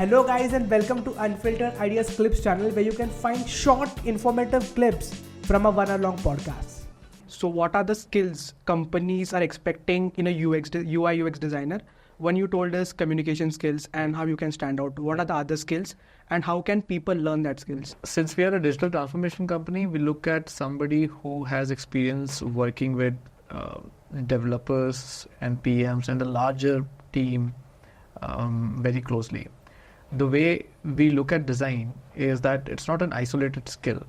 Hello guys and welcome to Unfiltered Ideas Clips channel where you can find short informative clips from a 1 hour long podcast. So what are the skills companies are expecting in a UI UX designer? One you told us communication skills and how you can stand out. What are the other skills and how can people learn that skills? Since we are a digital transformation company, we look at somebody who has experience working with developers and PMs and the larger team very closely. The way we look at design is that it's not an isolated skill.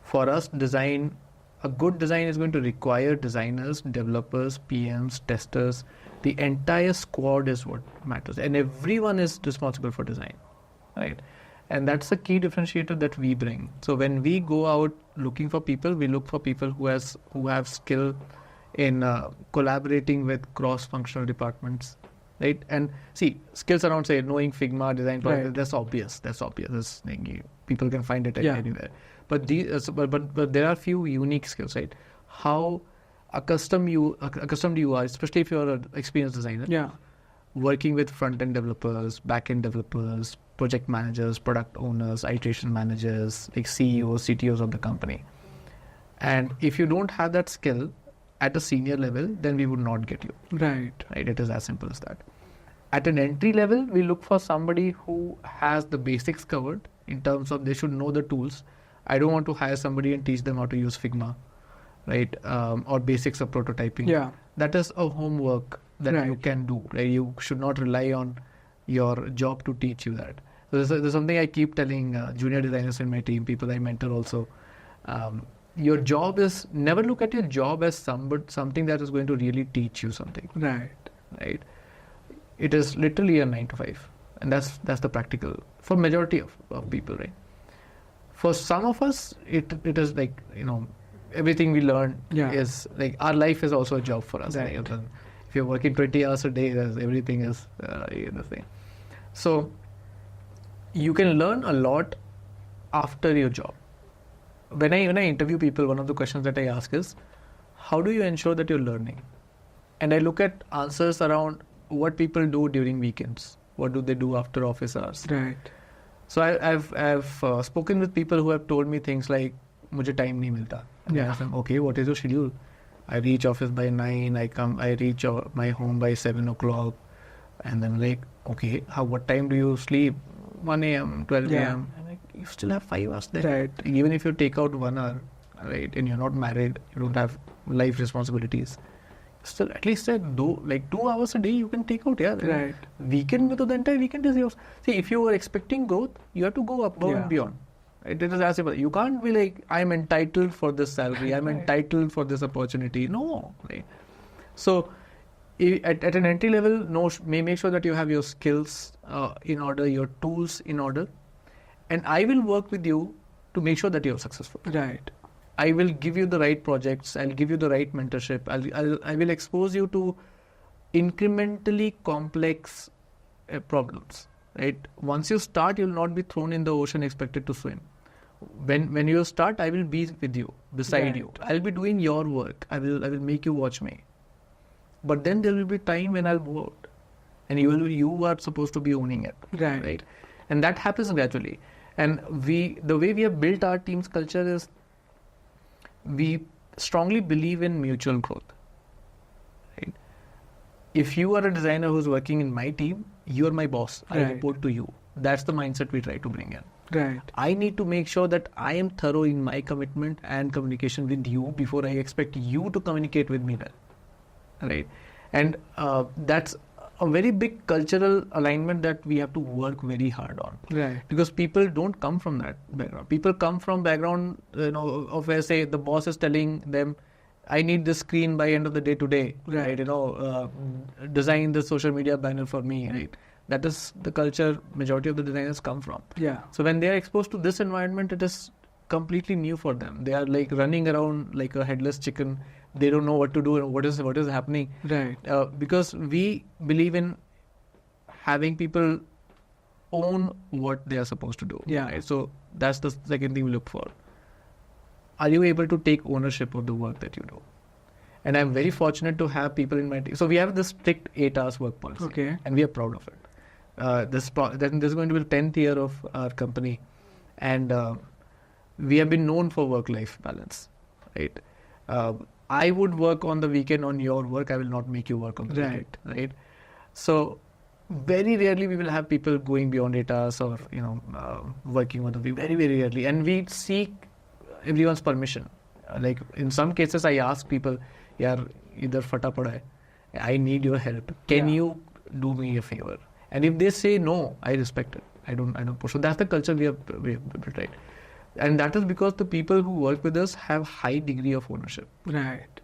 For us, a good design is going to require designers, developers, PMs, testers. The entire squad is what matters, and everyone is responsible for design, right? And that's the key differentiator that we bring. So when we go out looking for people, we look for people who have skill in collaborating with cross-functional departments, right? And see, skills around, say, knowing Figma, design, right. That's obvious. It's like, people can find it anywhere. But there are few unique skills, right? How accustomed you are, especially if you're an experienced designer, working with front-end developers, back-end developers, project managers, product owners, iteration managers, like CEOs, CTOs of the company. And if you don't have that skill at a senior level, then we would not get you. Right. It is as simple as that. At an entry level, we look for somebody who has the basics covered in terms of they should know the tools. I don't want to hire somebody and teach them how to use Figma, right? Or basics of prototyping. Yeah. That is a homework that you can do, right? You should not rely on your job to teach you that. So there's something I keep telling junior designers in my team, people I mentor also. Your job is, never look at your job as something that is going to really teach you something. Right? It is literally a 9 to 5. And that's the practical, for majority of people, right? For some of us, it is like, everything we learn is like, our life is also a job for us. Right. Right? If you're working 20 hours a day, everything is the thing. So you can learn a lot after your job. When I interview people, one of the questions that I ask is, how do you ensure that you're learning? And I look at answers around what people do during weekends. What do they do after office hours? Right. So I've spoken with people who have told me things like, "Mujhe time nahi milta." And I ask them, "Okay, what is your schedule?" I reach office by 9. I reach my home by 7 o'clock, and then like, okay, what time do you sleep? 1 a.m., 12 a.m. I'm like, you still have 5 hours there. Right. Even if you take out 1 hour, right, and you're not married, you don't have life responsibilities. Still, at least 2 hours a day you can take out, Right. Weekend, the entire weekend is yours. See, if you were expecting growth, you have to go above and beyond. Right? It is as simple. You can't be like, I'm entitled for this salary, I'm entitled for this opportunity. No, right? So, at an entry level, make sure that you have your skills in order, your tools in order, and I will work with you to make sure that you're successful. Right. I will give you the right projects. I'll give you the right mentorship. I will expose you to incrementally complex problems. Right. Once you start, you'll not be thrown in the ocean expected to swim. When you start, I will be with you, beside you. I'll be doing your work. I will make you watch me. But then there will be time when I'll move out, and you are supposed to be owning it. Right. And that happens gradually. And the way we have built our team's culture is, we strongly believe in mutual growth. Right? If you are a designer who's working in my team, you are my boss. I report to you. That's the mindset we try to bring in. Right. I need to make sure that I am thorough in my commitment and communication with you before I expect you to communicate with me well. Right? And that's a very big cultural alignment that we have to work very hard on. Right. Because people don't come from that background. People come from background, of where, say, the boss is telling them, I need this screen by end of the day today. Right. Design the social media banner for me. Right. That is the culture majority of the designers come from. Yeah. So when they are exposed to this environment, it is completely new for them. They are like running around like a headless chicken. They don't know what to do and what is happening. Right. Because we believe in having people own what they are supposed to do. Yeah. Right? So that's the second thing we look for. Are you able to take ownership of the work that you do? And I'm very fortunate to have people in my team. So we have this strict 8 hours work policy. Okay. And we are proud of it. Then this is going to be the 10th year of our company, and we have been known for work-life balance, right? I would work on the weekend on your work. I will not make you work on the weekend, right? So very rarely we will have people going beyond 8 hours or working on the week. Very, very rarely, and we seek everyone's permission. Like in some cases, I ask people, "Yaar, idhar fata pada hai. I need your help. Can you do me a favor?" And if they say no, I respect it. I don't push. So that's the culture we have built, right? And that is because the people who work with us have high degree of ownership. Right.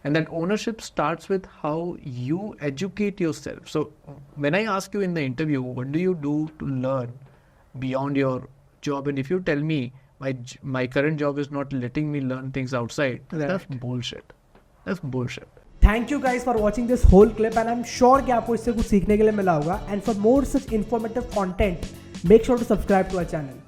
And that ownership starts with how you educate yourself. So when I ask you in the interview, what do you do to learn beyond your job? And if you tell me my current job is not letting me learn things outside, that's bullshit. That's bullshit. Thank you guys for watching this whole clip, and I'm sure कि आपको इससे कुछ सीखने के लिए मिला होगा. And for more such informative content, make sure to subscribe to our channel.